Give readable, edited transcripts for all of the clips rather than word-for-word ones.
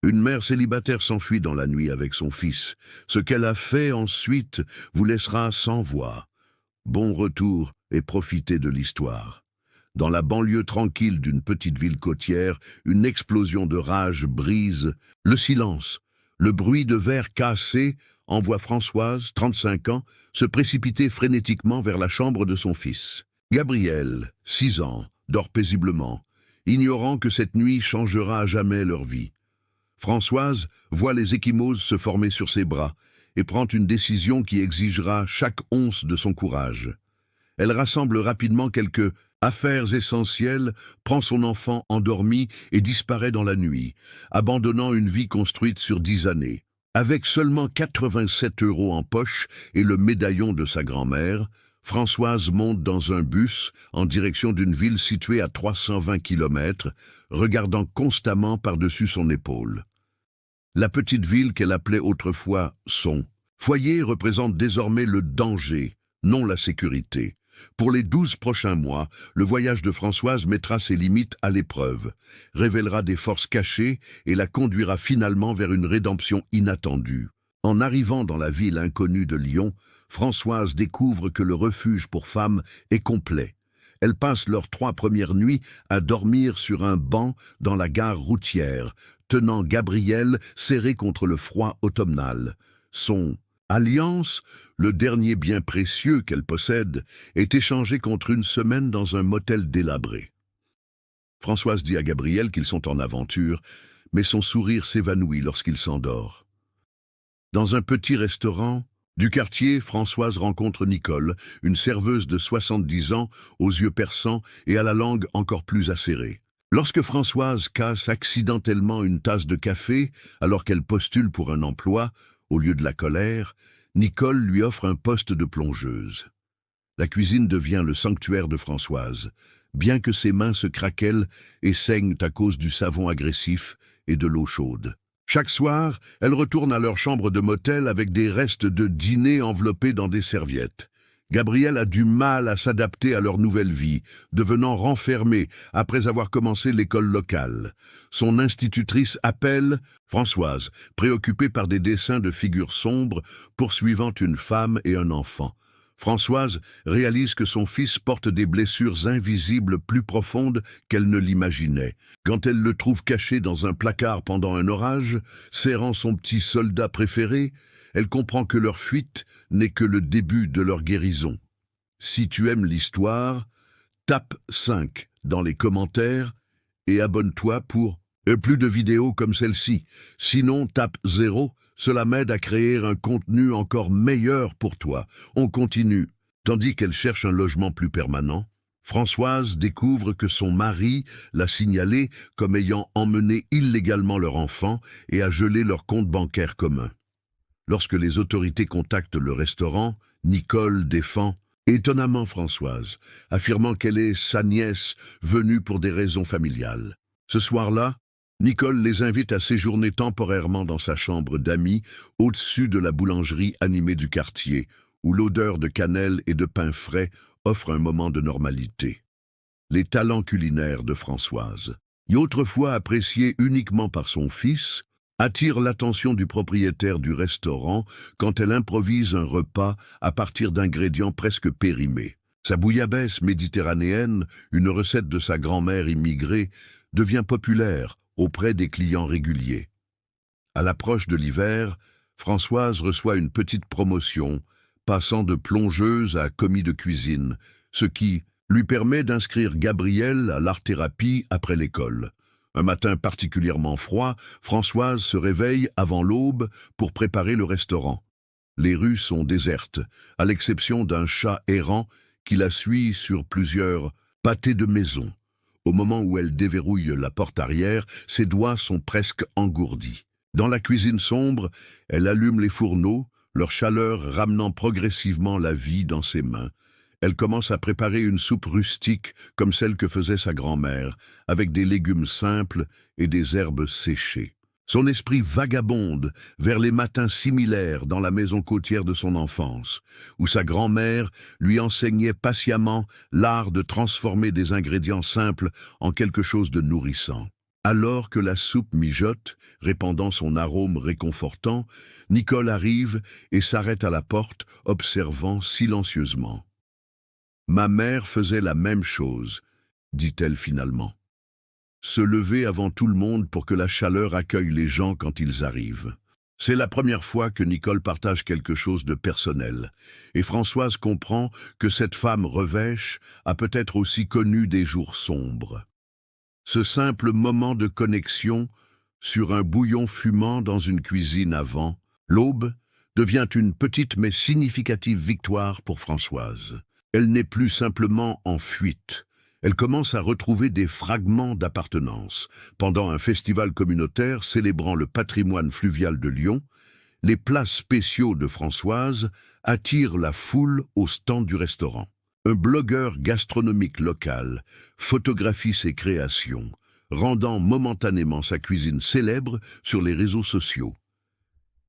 Une mère célibataire s'enfuit dans la nuit avec son fils. Ce qu'elle a fait ensuite vous laissera sans voix. Bon retour et profitez de l'histoire. Dans la banlieue tranquille d'une petite ville côtière, une explosion de rage brise le silence. Le bruit de verre cassé envoie Françoise, 35 ans, se précipiter frénétiquement vers la chambre de son fils. Gabriel, 6 ans, dort paisiblement, ignorant que cette nuit changera à jamais leur vie. Françoise voit les ecchymoses se former sur ses bras et prend une décision qui exigera chaque once de son courage. Elle rassemble rapidement quelques affaires essentielles, prend son enfant endormi et disparaît dans la nuit, abandonnant une vie construite sur 10 années. Avec seulement 87 € en poche et le médaillon de sa grand-mère, Françoise monte dans un bus en direction d'une ville située à 320 km, regardant constamment par-dessus son épaule. La petite ville qu'elle appelait autrefois son foyer représente désormais le danger, non la sécurité. Pour les 12 prochains mois, le voyage de Françoise mettra ses limites à l'épreuve, révélera des forces cachées et la conduira finalement vers une rédemption inattendue. En arrivant dans la ville inconnue de Lyon, Françoise découvre que le refuge pour femmes est complet. Elles passent leurs 3 premières nuits à dormir sur un banc dans la gare routière, tenant Gabriel serré contre le froid automnal. Son alliance, le dernier bien précieux qu'elle possède, est échangée contre une semaine dans un motel délabré. Françoise dit à Gabriel qu'ils sont en aventure, mais son sourire s'évanouit lorsqu'il s'endort. Dans un petit restaurant du quartier, Françoise rencontre Nicole, une serveuse de 70 ans, aux yeux perçants et à la langue encore plus acérée. Lorsque Françoise casse accidentellement une tasse de café, alors qu'elle postule pour un emploi, au lieu de la colère, Nicole lui offre un poste de plongeuse. La cuisine devient le sanctuaire de Françoise, bien que ses mains se craquellent et saignent à cause du savon agressif et de l'eau chaude. Chaque soir, elle retourne à leur chambre de motel avec des restes de dîner enveloppés dans des serviettes. Gabriel a du mal à s'adapter à leur nouvelle vie, devenant renfermé après avoir commencé l'école locale. Son institutrice appelle Françoise, préoccupée par des dessins de figures sombres poursuivant une femme et un enfant. Françoise réalise que son fils porte des blessures invisibles plus profondes qu'elle ne l'imaginait. Quand elle le trouve caché dans un placard pendant un orage, serrant son petit soldat préféré, elle comprend que leur fuite n'est que le début de leur guérison. Si tu aimes l'histoire, tape 5 dans les commentaires et abonne-toi pour plus de vidéos comme celle-ci. Sinon, tape 0, cela m'aide à créer un contenu encore meilleur pour toi. On continue. Tandis qu'elle cherche un logement plus permanent, Françoise découvre que son mari l'a signalé comme ayant emmené illégalement leur enfant et a gelé leur compte bancaire commun. Lorsque les autorités contactent le restaurant, Nicole défend étonnamment Françoise, affirmant qu'elle est sa nièce venue pour des raisons familiales. Ce soir-là, Nicole les invite à séjourner temporairement dans sa chambre d'amis au-dessus de la boulangerie animée du quartier, où l'odeur de cannelle et de pain frais offre un moment de normalité. Les talents culinaires de Françoise, autrefois appréciés uniquement par son fils, attire l'attention du propriétaire du restaurant quand elle improvise un repas à partir d'ingrédients presque périmés. Sa bouillabaisse méditerranéenne, une recette de sa grand-mère immigrée, devient populaire auprès des clients réguliers. À l'approche de l'hiver, Françoise reçoit une petite promotion, passant de plongeuse à commis de cuisine, ce qui lui permet d'inscrire Gabriel à l'art-thérapie après l'école. Un matin particulièrement froid, Françoise se réveille avant l'aube pour préparer le restaurant. Les rues sont désertes, à l'exception d'un chat errant qui la suit sur plusieurs pâtés de maison. Au moment où elle déverrouille la porte arrière, ses doigts sont presque engourdis. Dans la cuisine sombre, elle allume les fourneaux, leur chaleur ramenant progressivement la vie dans ses mains. Elle commence à préparer une soupe rustique comme celle que faisait sa grand-mère, avec des légumes simples et des herbes séchées. Son esprit vagabonde vers les matins similaires dans la maison côtière de son enfance, où sa grand-mère lui enseignait patiemment l'art de transformer des ingrédients simples en quelque chose de nourrissant. Alors que la soupe mijote, répandant son arôme réconfortant, Nicole arrive et s'arrête à la porte, observant silencieusement. « Ma mère faisait la même chose », dit-elle finalement. Se lever avant tout le monde pour que la chaleur accueille les gens quand ils arrivent. C'est la première fois que Nicole partage quelque chose de personnel, et Françoise comprend que cette femme revêche a peut-être aussi connu des jours sombres. Ce simple moment de connexion, sur un bouillon fumant dans une cuisine à vent, l'aube, devient une petite mais significative victoire pour Françoise. Elle n'est plus simplement en fuite. Elle commence à retrouver des fragments d'appartenance. Pendant un festival communautaire célébrant le patrimoine fluvial de Lyon, les plats spéciaux de Françoise attirent la foule au stand du restaurant. Un blogueur gastronomique local photographie ses créations, rendant momentanément sa cuisine célèbre sur les réseaux sociaux.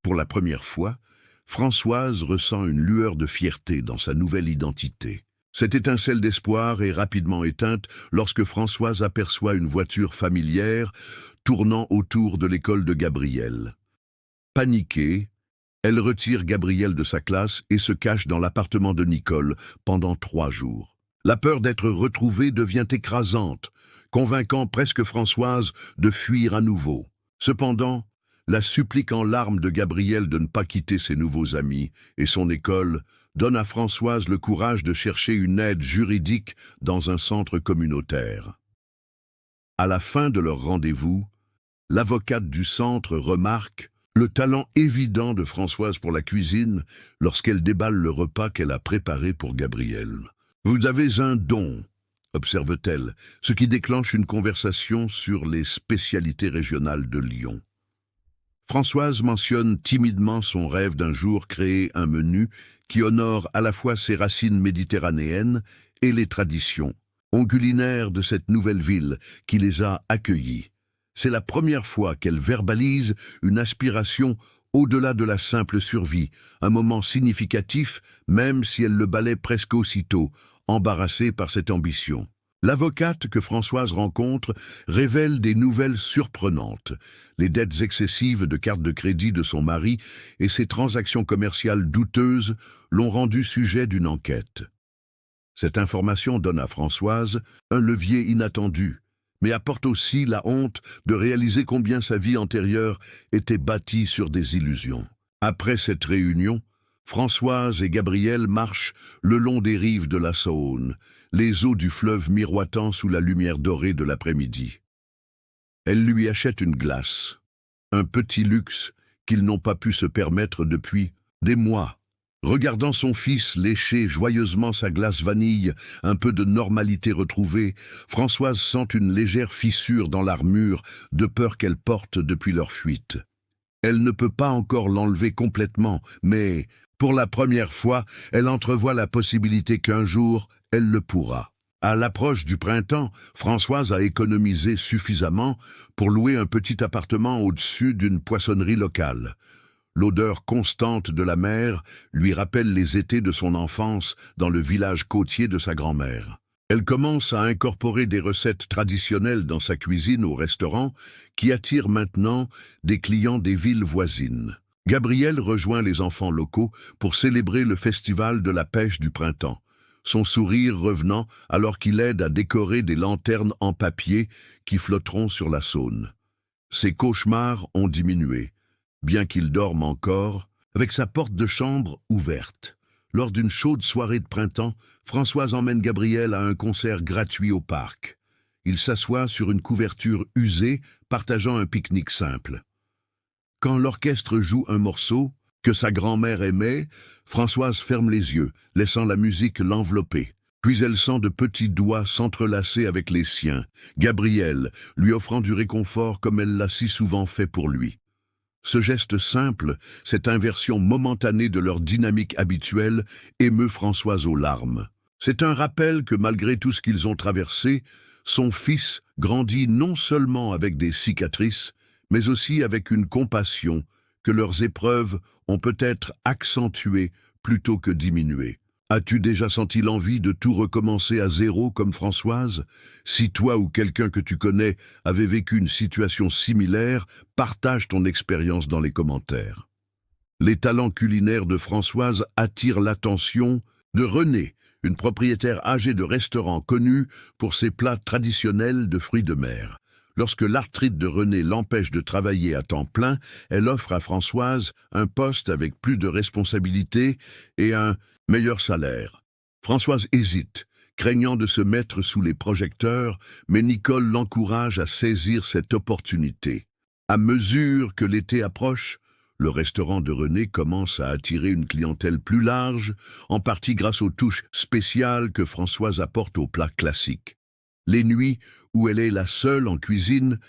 Pour la première fois, Françoise ressent une lueur de fierté dans sa nouvelle identité. Cette étincelle d'espoir est rapidement éteinte lorsque Françoise aperçoit une voiture familière tournant autour de l'école de Gabriel. Paniquée, elle retire Gabriel de sa classe et se cache dans l'appartement de Nicole pendant 3 jours. La peur d'être retrouvée devient écrasante, convainquant presque Françoise de fuir à nouveau. Cependant, la supplique en larmes de Gabriel de ne pas quitter ses nouveaux amis et son école donne à Françoise le courage de chercher une aide juridique dans un centre communautaire. À la fin de leur rendez-vous, l'avocate du centre remarque le talent évident de Françoise pour la cuisine lorsqu'elle déballe le repas qu'elle a préparé pour Gabriel. « Vous avez un don », observe-t-elle, ce qui déclenche une conversation sur les spécialités régionales de Lyon. Françoise mentionne timidement son rêve d'un jour créer un menu qui honore à la fois ses racines méditerranéennes et les traditions culinaires de cette nouvelle ville qui les a accueillis. C'est la première fois qu'elle verbalise une aspiration au-delà de la simple survie, un moment significatif même si elle le balaie presque aussitôt, embarrassée par cette ambition. L'avocate que Françoise rencontre révèle des nouvelles surprenantes. Les dettes excessives de carte de crédit de son mari et ses transactions commerciales douteuses l'ont rendu sujet d'une enquête. Cette information donne à Françoise un levier inattendu, mais apporte aussi la honte de réaliser combien sa vie antérieure était bâtie sur des illusions. Après cette réunion, Françoise et Gabriel marchent le long des rives de la Saône, les eaux du fleuve miroitant sous la lumière dorée de l'après-midi. Elle lui achète une glace, un petit luxe qu'ils n'ont pas pu se permettre depuis des mois. Regardant son fils lécher joyeusement sa glace vanille, un peu de normalité retrouvée, Françoise sent une légère fissure dans l'armure de peur qu'elle porte depuis leur fuite. Elle ne peut pas encore l'enlever complètement, mais, pour la première fois, elle entrevoit la possibilité qu'un jour, elle le pourra. À l'approche du printemps, Françoise a économisé suffisamment pour louer un petit appartement au-dessus d'une poissonnerie locale. L'odeur constante de la mer lui rappelle les étés de son enfance dans le village côtier de sa grand-mère. Elle commence à incorporer des recettes traditionnelles dans sa cuisine au restaurant qui attirent maintenant des clients des villes voisines. Gabriel rejoint les enfants locaux pour célébrer le festival de la pêche du printemps, son sourire revenant alors qu'il aide à décorer des lanternes en papier qui flotteront sur la Saône. Ses cauchemars ont diminué, bien qu'il dorme encore, avec sa porte de chambre ouverte. Lors d'une chaude soirée de printemps, Françoise emmène Gabriel à un concert gratuit au parc. Il s'assoit sur une couverture usée, partageant un pique-nique simple. Quand l'orchestre joue un morceau que sa grand-mère aimait, Françoise ferme les yeux, laissant la musique l'envelopper. Puis elle sent de petits doigts s'entrelacer avec les siens, Gabriel lui offrant du réconfort comme elle l'a si souvent fait pour lui. Ce geste simple, cette inversion momentanée de leur dynamique habituelle, émeut Françoise aux larmes. C'est un rappel que malgré tout ce qu'ils ont traversé, son fils grandit non seulement avec des cicatrices, mais aussi avec une compassion que leurs épreuves ont peut-être accentuée plutôt que diminuée. As-tu déjà senti l'envie de tout recommencer à zéro comme Françoise? Si toi ou quelqu'un que tu connais avait vécu une situation similaire, partage ton expérience dans les commentaires. Les talents culinaires de Françoise attirent l'attention de Renée, une propriétaire âgée de restaurant connue pour ses plats traditionnels de fruits de mer. Lorsque l'arthrite de Renée l'empêche de travailler à temps plein, elle offre à Françoise un poste avec plus de responsabilités et un meilleur salaire. Françoise hésite, craignant de se mettre sous les projecteurs, mais Nicole l'encourage à saisir cette opportunité. À mesure que l'été approche, le restaurant de Renée commence à attirer une clientèle plus large, en partie grâce aux touches spéciales que Françoise apporte aux plats classiques. Les nuits où elle est la seule en cuisine,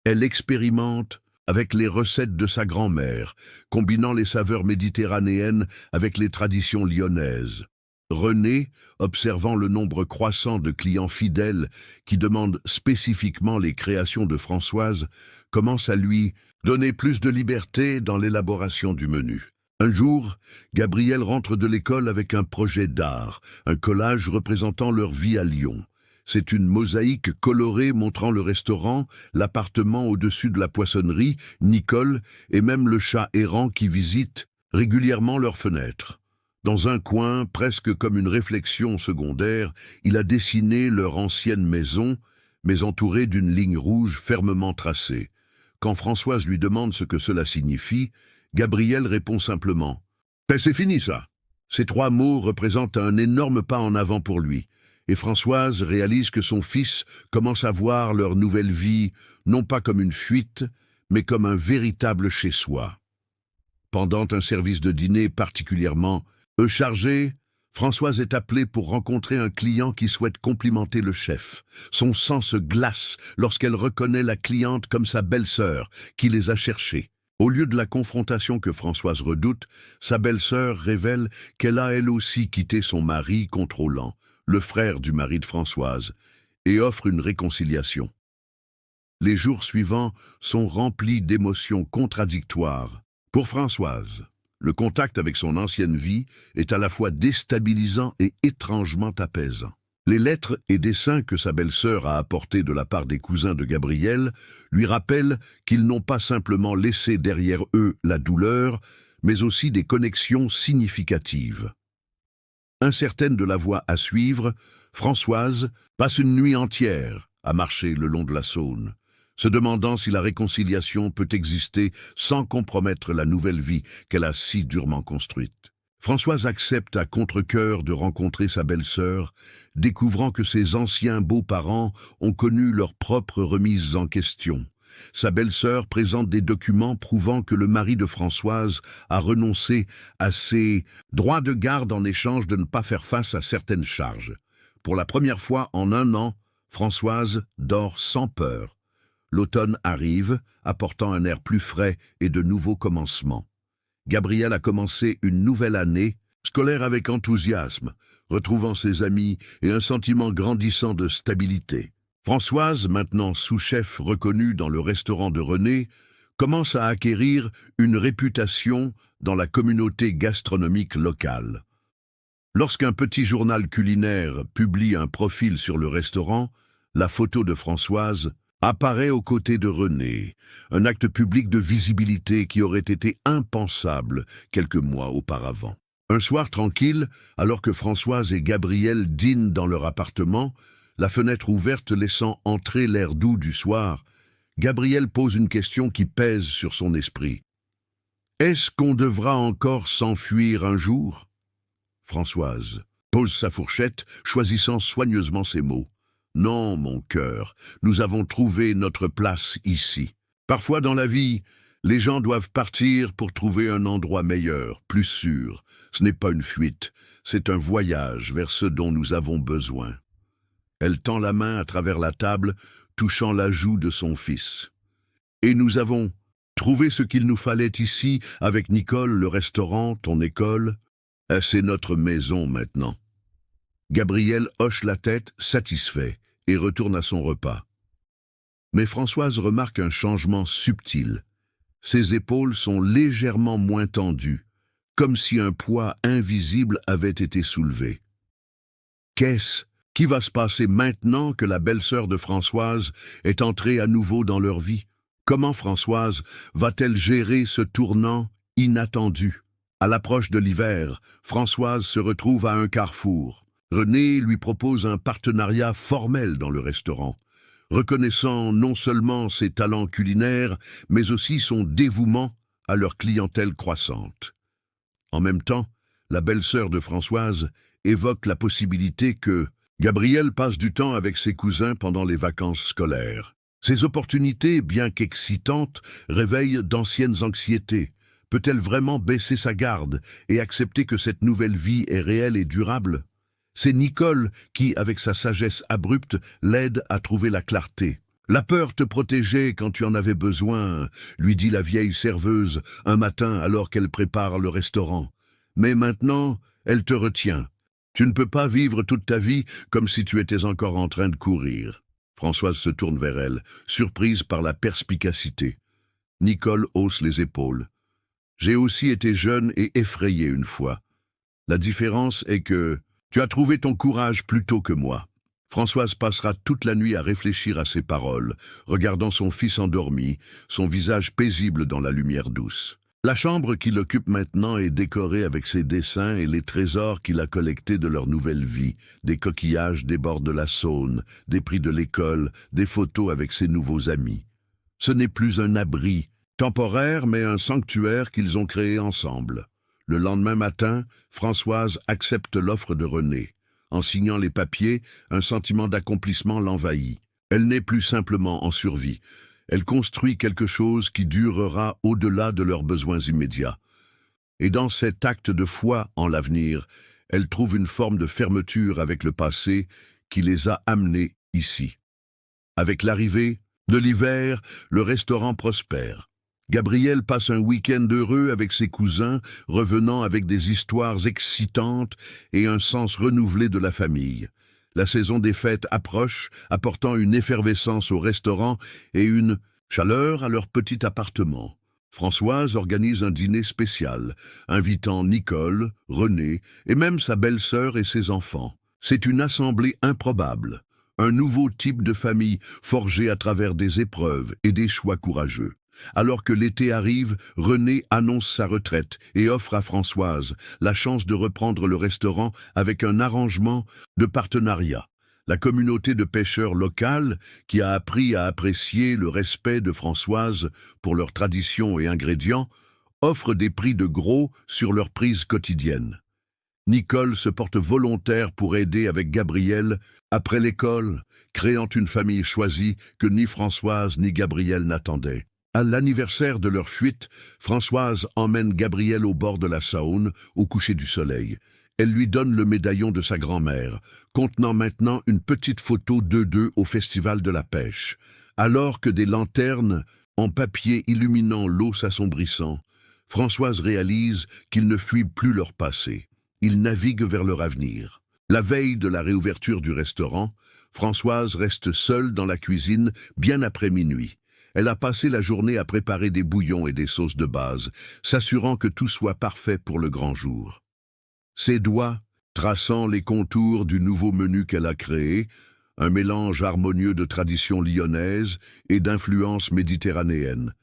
elle expérimente avec les recettes de sa grand-mère, combinant les saveurs méditerranéennes avec les traditions lyonnaises. Renée, observant le nombre croissant de clients fidèles qui demandent spécifiquement les créations de Françoise, commence à lui donner plus de liberté dans l'élaboration du menu. Un jour, Gabriel rentre de l'école avec un projet d'art, un collage représentant leur vie à Lyon. C'est une mosaïque colorée montrant le restaurant, l'appartement au-dessus de la poissonnerie, Nicole et même le chat errant qui visite régulièrement leurs fenêtres. Dans un coin, presque comme une réflexion secondaire, il a dessiné leur ancienne maison, mais entourée d'une ligne rouge fermement tracée. Quand Françoise lui demande ce que cela signifie, Gabriel répond simplement « C'est fini ça !» Ces 3 mots représentent un énorme pas en avant pour lui. Et Françoise réalise que son fils commence à voir leur nouvelle vie, non pas comme une fuite, mais comme un véritable chez-soi. Pendant un service de dîner particulièrement chargé, Françoise est appelée pour rencontrer un client qui souhaite complimenter le chef. Son sang se glace lorsqu'elle reconnaît la cliente comme sa belle-sœur, qui les a cherchés. Au lieu de la confrontation que Françoise redoute, sa belle-sœur révèle qu'elle a elle aussi quitté son mari contrôlant, le frère du mari de Françoise, et offre une réconciliation. Les jours suivants sont remplis d'émotions contradictoires. Pour Françoise, le contact avec son ancienne vie est à la fois déstabilisant et étrangement apaisant. Les lettres et dessins que sa belle-sœur a apportés de la part des cousins de Gabriel lui rappellent qu'ils n'ont pas simplement laissé derrière eux la douleur, mais aussi des connexions significatives. Incertaine de la voie à suivre, Françoise passe une nuit entière à marcher le long de la Saône, se demandant si la réconciliation peut exister sans compromettre la nouvelle vie qu'elle a si durement construite. Françoise accepte à contre-cœur de rencontrer sa belle-sœur, découvrant que ses anciens beaux-parents ont connu leur propre remise en question. Sa belle-sœur présente des documents prouvant que le mari de Françoise a renoncé à ses droits de garde en échange de ne pas faire face à certaines charges. Pour la première fois en 1 an, Françoise dort sans peur. L'automne arrive, apportant un air plus frais et de nouveaux commencements. Gabriel a commencé une nouvelle année scolaire avec enthousiasme, retrouvant ses amis et un sentiment grandissant de stabilité. Françoise, maintenant sous-chef reconnue dans le restaurant de Renée, commence à acquérir une réputation dans la communauté gastronomique locale. Lorsqu'un petit journal culinaire publie un profil sur le restaurant, la photo de Françoise apparaît aux côtés de Renée, un acte public de visibilité qui aurait été impensable quelques mois auparavant. Un soir tranquille, alors que Françoise et Gabriel dînent dans leur appartement, la fenêtre ouverte laissant entrer l'air doux du soir, Gabriel pose une question qui pèse sur son esprit. « Est-ce qu'on devra encore s'enfuir un jour ?» Françoise pose sa fourchette, choisissant soigneusement ses mots. « Non, mon cœur, nous avons trouvé notre place ici. Parfois dans la vie, les gens doivent partir pour trouver un endroit meilleur, plus sûr. Ce n'est pas une fuite, c'est un voyage vers ce dont nous avons besoin. » Elle tend la main à travers la table, touchant la joue de son fils. « Et nous avons trouvé ce qu'il nous fallait ici, avec Nicole, le restaurant, ton école. C'est notre maison maintenant. » Gabriel hoche la tête, satisfait, et retourne à son repas. Mais Françoise remarque un changement subtil. Ses épaules sont légèrement moins tendues, comme si un poids invisible avait été soulevé. Qu'est-ce qui va se passer maintenant que la belle-sœur de Françoise est entrée à nouveau dans leur vie? Comment Françoise va-t-elle gérer ce tournant inattendu? À l'approche de l'hiver, Françoise se retrouve à un carrefour. René lui propose un partenariat formel dans le restaurant, reconnaissant non seulement ses talents culinaires, mais aussi son dévouement à leur clientèle croissante. En même temps, la belle-sœur de Françoise évoque la possibilité que Gabrielle passe du temps avec ses cousins pendant les vacances scolaires. Ces opportunités, bien qu'excitantes, réveillent d'anciennes anxiétés. Peut-elle vraiment baisser sa garde et accepter que cette nouvelle vie est réelle et durable? C'est Nicole qui, avec sa sagesse abrupte, l'aide à trouver la clarté. « La peur te protégeait quand tu en avais besoin », lui dit la vieille serveuse un matin alors qu'elle prépare le restaurant. « Mais maintenant, elle te retient. Tu ne peux pas vivre toute ta vie comme si tu étais encore en train de courir. » Françoise se tourne vers elle, surprise par la perspicacité. Nicole hausse les épaules. « J'ai aussi été jeune et effrayé une fois. La différence est que tu as trouvé ton courage plus tôt que moi. » Françoise passera toute la nuit à réfléchir à ses paroles, regardant son fils endormi, son visage paisible dans la lumière douce. La chambre qu'il occupe maintenant est décorée avec ses dessins et les trésors qu'il a collectés de leur nouvelle vie, des coquillages des bords de la Saône, des prix de l'école, des photos avec ses nouveaux amis. Ce n'est plus un abri, temporaire mais un sanctuaire qu'ils ont créé ensemble. Le lendemain matin, Françoise accepte l'offre de René. En signant les papiers, un sentiment d'accomplissement l'envahit. Elle n'est plus simplement en survie. Elle construit quelque chose qui durera au-delà de leurs besoins immédiats. Et dans cet acte de foi en l'avenir, elle trouve une forme de fermeture avec le passé qui les a amenés ici. Avec l'arrivée de l'hiver, le restaurant prospère. Gabrielle passe un week-end heureux avec ses cousins, revenant avec des histoires excitantes et un sens renouvelé de la famille. La saison des fêtes approche, apportant une effervescence au restaurant et une chaleur à leur petit appartement. Françoise organise un dîner spécial, invitant Nicole, René et même sa belle-sœur et ses enfants. C'est une assemblée improbable, un nouveau type de famille forgé à travers des épreuves et des choix courageux. Alors que l'été arrive, René annonce sa retraite et offre à Françoise la chance de reprendre le restaurant avec un arrangement de partenariat. La communauté de pêcheurs locales, qui a appris à apprécier le respect de Françoise pour leurs traditions et ingrédients, offre des prix de gros sur leurs prises quotidiennes. Nicole se porte volontaire pour aider avec Gabrielle après l'école, créant une famille choisie que ni Françoise ni Gabrielle n'attendaient. À l'anniversaire de leur fuite, Françoise emmène Gabrielle au bord de la Saône, au coucher du soleil. Elle lui donne le médaillon de sa grand-mère, contenant maintenant une petite photo d'eux au festival de la pêche. Alors que des lanternes en papier illuminant l'eau s'assombrissant, Françoise réalise qu'ils ne fuient plus leur passé. Ils naviguent vers leur avenir. La veille de la réouverture du restaurant, Françoise reste seule dans la cuisine bien après minuit. Elle a passé la journée à préparer des bouillons et des sauces de base, s'assurant que tout soit parfait pour le grand jour. Ses doigts, traçant les contours du nouveau menu qu'elle a créé, un mélange harmonieux de tradition lyonnaise et d'influence méditerranéenne.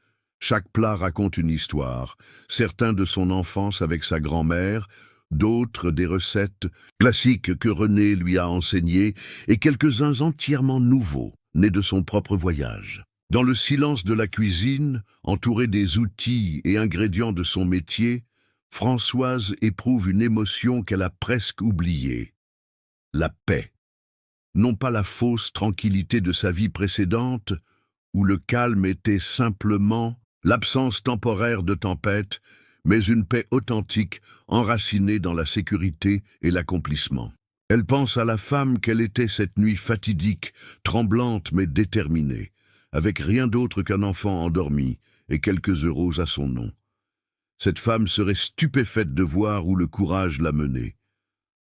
Chaque plat raconte une histoire, certains de son enfance avec sa grand-mère, d'autres des recettes classiques que René lui a enseignées et quelques-uns entièrement nouveaux, nés de son propre voyage. Dans le silence de la cuisine, entourée des outils et ingrédients de son métier, Françoise éprouve une émotion qu'elle a presque oubliée. La paix. Non pas la fausse tranquillité de sa vie précédente, où le calme était simplement l'absence temporaire de tempête, mais une paix authentique, enracinée dans la sécurité et l'accomplissement. Elle pense à la femme qu'elle était cette nuit fatidique, tremblante mais déterminée, avec rien d'autre qu'un enfant endormi et quelques euros à son nom. Cette femme serait stupéfaite de voir où le courage l'a menée.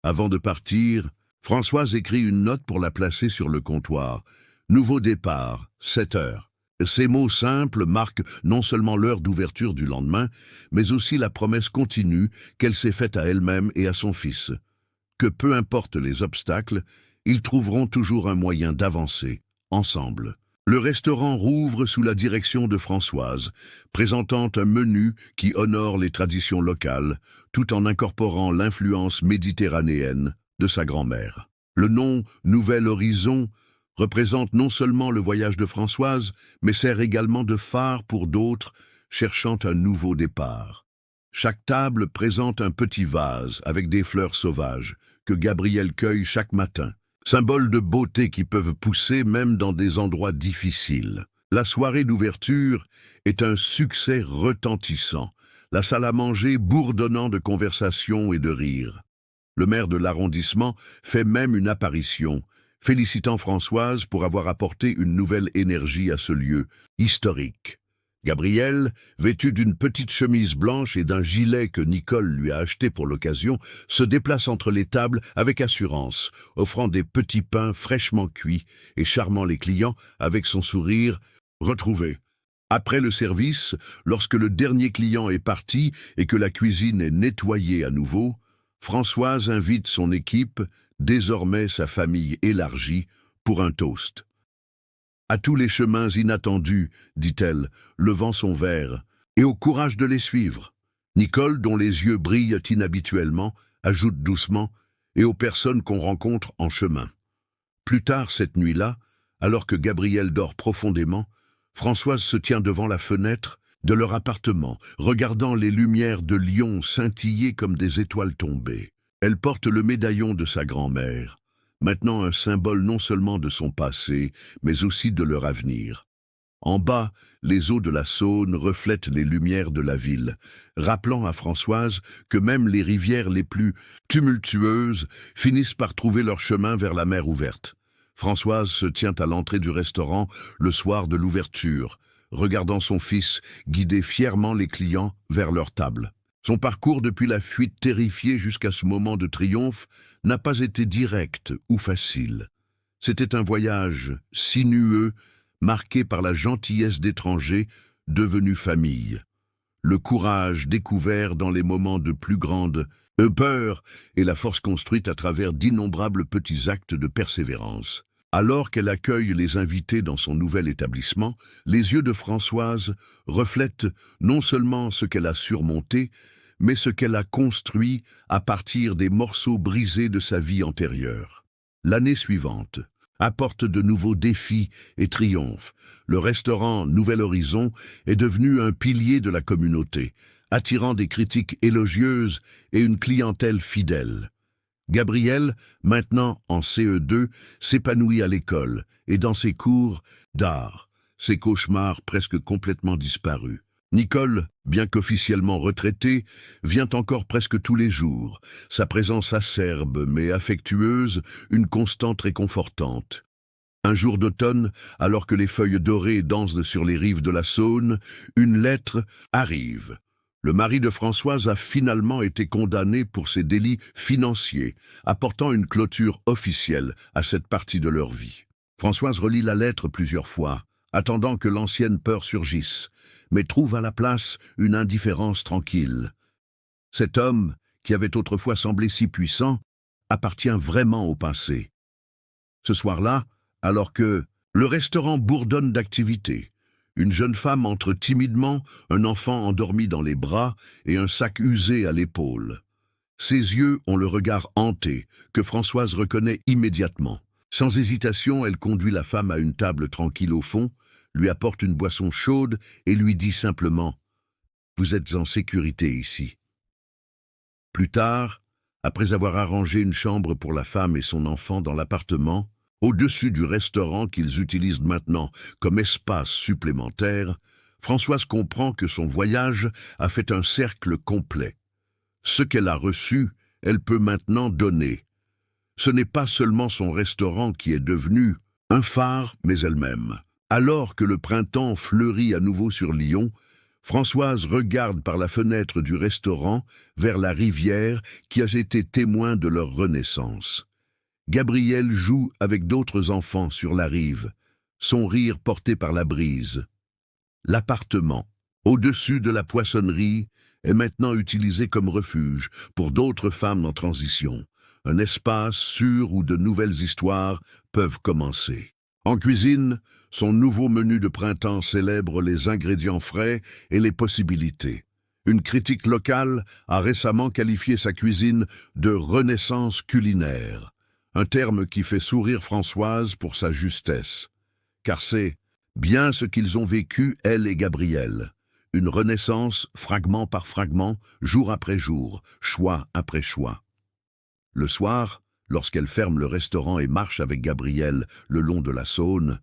Avant de partir, Françoise écrit une note pour la placer sur le comptoir. Nouveau départ, 7 heures. Ces mots simples marquent non seulement l'heure d'ouverture du lendemain, mais aussi la promesse continue qu'elle s'est faite à elle-même et à son fils. Que peu importe les obstacles, ils trouveront toujours un moyen d'avancer, ensemble. Le restaurant rouvre sous la direction de Françoise, présentant un menu qui honore les traditions locales, tout en incorporant l'influence méditerranéenne de sa grand-mère. Le nom « Nouvel Horizon » représente non seulement le voyage de Françoise, mais sert également de phare pour d'autres cherchant un nouveau départ. Chaque table présente un petit vase avec des fleurs sauvages que Gabriel cueille chaque matin, symbole de beauté qui peuvent pousser même dans des endroits difficiles. La soirée d'ouverture est un succès retentissant, la salle à manger bourdonnant de conversations et de rires. Le maire de l'arrondissement fait même une apparition, félicitant Françoise pour avoir apporté une nouvelle énergie à ce lieu historique. Gabriel, vêtu d'une petite chemise blanche et d'un gilet que Nicole lui a acheté pour l'occasion, se déplace entre les tables avec assurance, offrant des petits pains fraîchement cuits et charmant les clients avec son sourire retrouvé. Après le service, lorsque le dernier client est parti et que la cuisine est nettoyée à nouveau, Françoise invite son équipe, désormais sa famille élargie, pour un toast. À tous les chemins inattendus, dit-elle, levant son verre, et au courage de les suivre. Nicole, dont les yeux brillent inhabituellement, ajoute doucement, et aux personnes qu'on rencontre en chemin. Plus tard cette nuit-là, alors que Gabriel dort profondément, Françoise se tient devant la fenêtre de leur appartement, regardant les lumières de Lyon scintiller comme des étoiles tombées. Elle porte le médaillon de sa grand-mère, maintenant un symbole non seulement de son passé, mais aussi de leur avenir. En bas, les eaux de la Saône reflètent les lumières de la ville, rappelant à Françoise que même les rivières les plus tumultueuses finissent par trouver leur chemin vers la mer ouverte. Françoise se tient à l'entrée du restaurant le soir de l'ouverture, regardant son fils guider fièrement les clients vers leur table. Son parcours depuis la fuite terrifiée jusqu'à ce moment de triomphe n'a pas été direct ou facile. C'était un voyage sinueux, marqué par la gentillesse d'étrangers devenus famille. Le courage découvert dans les moments de plus grande peur et la force construite à travers d'innombrables petits actes de persévérance. Alors qu'elle accueille les invités dans son nouvel établissement, les yeux de Françoise reflètent non seulement ce qu'elle a surmonté, mais ce qu'elle a construit à partir des morceaux brisés de sa vie antérieure. L'année suivante apporte de nouveaux défis et triomphes. Le restaurant Nouvel Horizon est devenu un pilier de la communauté, attirant des critiques élogieuses et une clientèle fidèle. Gabriel, maintenant en CE2, s'épanouit à l'école et dans ses cours d'art, ses cauchemars presque complètement disparus. Nicole, bien qu'officiellement retraitée, vient encore presque tous les jours, sa présence acerbe mais affectueuse, une constante réconfortante. Un jour d'automne, alors que les feuilles dorées dansent sur les rives de la Saône, une lettre arrive. Le mari de Françoise a finalement été condamné pour ses délits financiers, apportant une clôture officielle à cette partie de leur vie. Françoise relit la lettre plusieurs fois, attendant que l'ancienne peur surgisse, mais trouve à la place une indifférence tranquille. Cet homme, qui avait autrefois semblé si puissant, appartient vraiment au passé. Ce soir-là, alors que le restaurant bourdonne d'activité, une jeune femme entre timidement, un enfant endormi dans les bras et un sac usé à l'épaule. Ses yeux ont le regard hanté, que Françoise reconnaît immédiatement. Sans hésitation, elle conduit la femme à une table tranquille au fond, lui apporte une boisson chaude et lui dit simplement « Vous êtes en sécurité ici ». Plus tard, après avoir arrangé une chambre pour la femme et son enfant dans l'appartement, au-dessus du restaurant qu'ils utilisent maintenant comme espace supplémentaire, Françoise comprend que son voyage a fait un cercle complet. Ce qu'elle a reçu, elle peut maintenant donner. Ce n'est pas seulement son restaurant qui est devenu un phare, mais elle-même. Alors que le printemps fleurit à nouveau sur Lyon, Françoise regarde par la fenêtre du restaurant vers la rivière qui a été témoin de leur renaissance. Gabriel joue avec d'autres enfants sur la rive, son rire porté par la brise. L'appartement, au-dessus de la poissonnerie, est maintenant utilisé comme refuge pour d'autres femmes en transition, un espace sûr où de nouvelles histoires peuvent commencer. En cuisine, son nouveau menu de printemps célèbre les ingrédients frais et les possibilités. Une critique locale a récemment qualifié sa cuisine de renaissance culinaire, un terme qui fait sourire Françoise pour sa justesse. Car c'est bien ce qu'ils ont vécu, elle et Gabriel. Une renaissance, fragment par fragment, jour après jour, choix après choix. Le soir, lorsqu'elle ferme le restaurant et marche avec Gabriel le long de la Saône,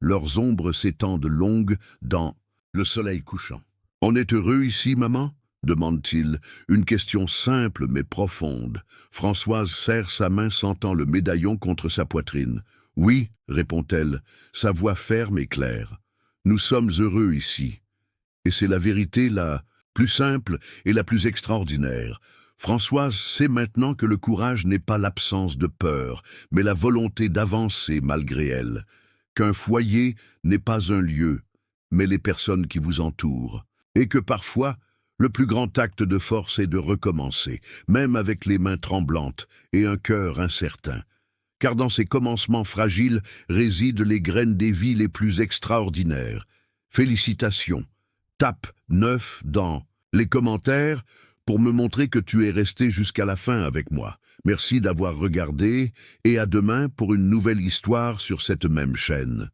leurs ombres s'étendent longues dans le soleil couchant. « On est heureux ici, maman ?» demande-t-il, une question simple mais profonde. Françoise serre sa main sentant le médaillon contre sa poitrine. « Oui, » répond-elle, sa voix ferme et claire. « Nous sommes heureux ici. » Et c'est la vérité la plus simple et la plus extraordinaire. Françoise sait maintenant que le courage n'est pas l'absence de peur, mais la volonté d'avancer malgré elle. Qu'un foyer n'est pas un lieu, mais les personnes qui vous entourent. Et que parfois, le plus grand acte de force est de recommencer, même avec les mains tremblantes et un cœur incertain. Car dans ces commencements fragiles résident les graines des vies les plus extraordinaires. Félicitations. Tape 9 dans les commentaires pour me montrer que tu es resté jusqu'à la fin avec moi. Merci d'avoir regardé et à demain pour une nouvelle histoire sur cette même chaîne.